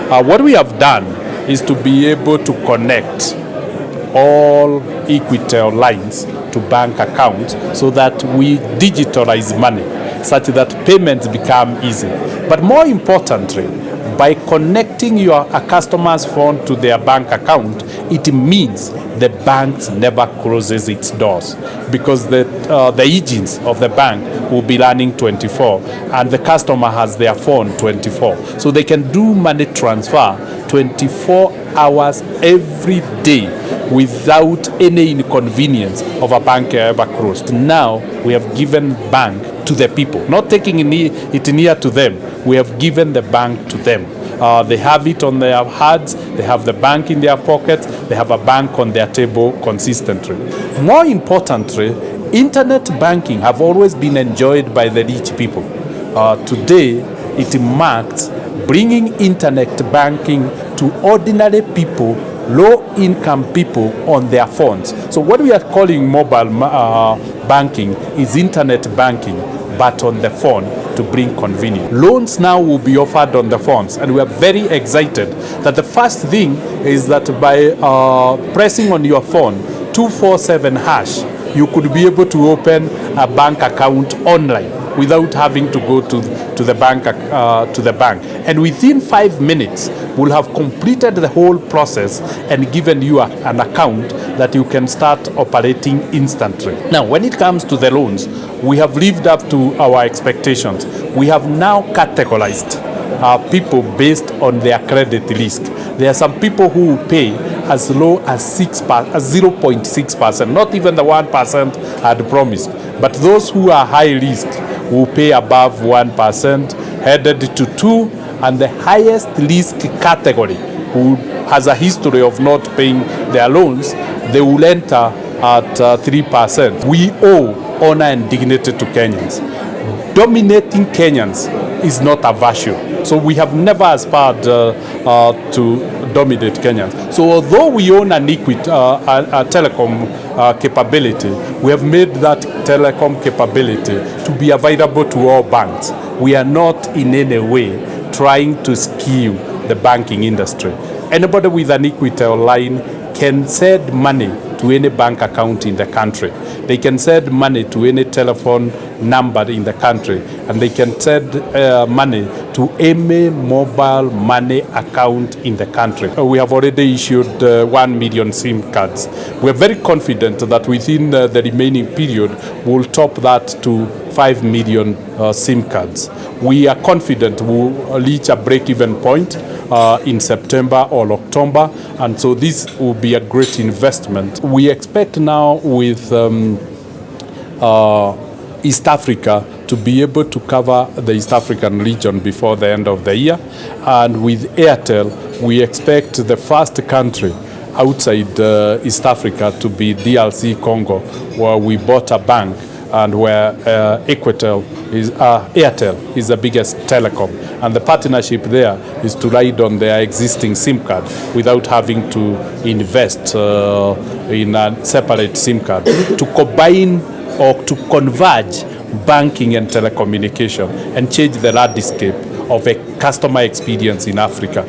What we have done is to be able to connect all Equitel lines to bank accounts so that we digitalize money such that payments become easy. But more importantly, by connecting a customer's phone to their bank account, it means the bank never closes its doors, because the agents of the bank will be running 24 and the customer has their phone 24. So they can do money transfer 24 hours every day without any inconvenience of a bank ever closed. Now we have given bank to the people, not taking it near to them. We have given the bank to them. They have it on their hands, they have the bank in their pocket, they have a bank on their table consistently. More importantly, internet banking have always been enjoyed by the rich people. Today, it marks bringing internet banking to ordinary people, low-income people on their phones. So what we are calling mobile banking is internet banking, but on the phone, to bring convenience. Loans now will be offered on the phones, and we are very excited that the first thing is that by pressing on your phone 247 hash, you could be able to open a bank account online without having to go to the bank. And within 5 minutes, we'll have completed the whole process and given you an account that you can start operating instantly. Now, when it comes to the loans, we have lived up to our expectations. We have now categorized people based on their credit risk. There are some people who will pay as low as 0.6%, not even the 1% I had promised. But those who are high risk will pay above 1%, headed to 2%, and the highest risk category, who has a history of not paying their loans, they will enter at 3%. We owe honor and dignity to Kenyans. Dominating Kenyans is not a virtue. So we have never aspired to dominate Kenyans. So although we own an a telecom capability, we have made that telecom capability to be available to all banks. We are not in any way trying to skew the banking industry. Anybody with an Equitel line can send money to any bank account in the country. They can send money to any telephone number in the country, and they can send money to any mobile money account in the country. We have already issued 1 million SIM cards. We are very confident that within the remaining period, we'll top that to 5 million SIM cards. We are confident we'll reach a break-even point in September or October, and so this will be a great investment. We expect now with East Africa to be able to cover the East African region before the end of the year, and with Airtel we expect the first country outside East Africa to be DRC Congo, where we bought a bank and where Equitel Airtel is the biggest telecom, and the partnership there is to ride on their existing SIM card without having to invest in a separate SIM card, to combine or to converge banking and telecommunication and change the landscape of a customer experience in Africa.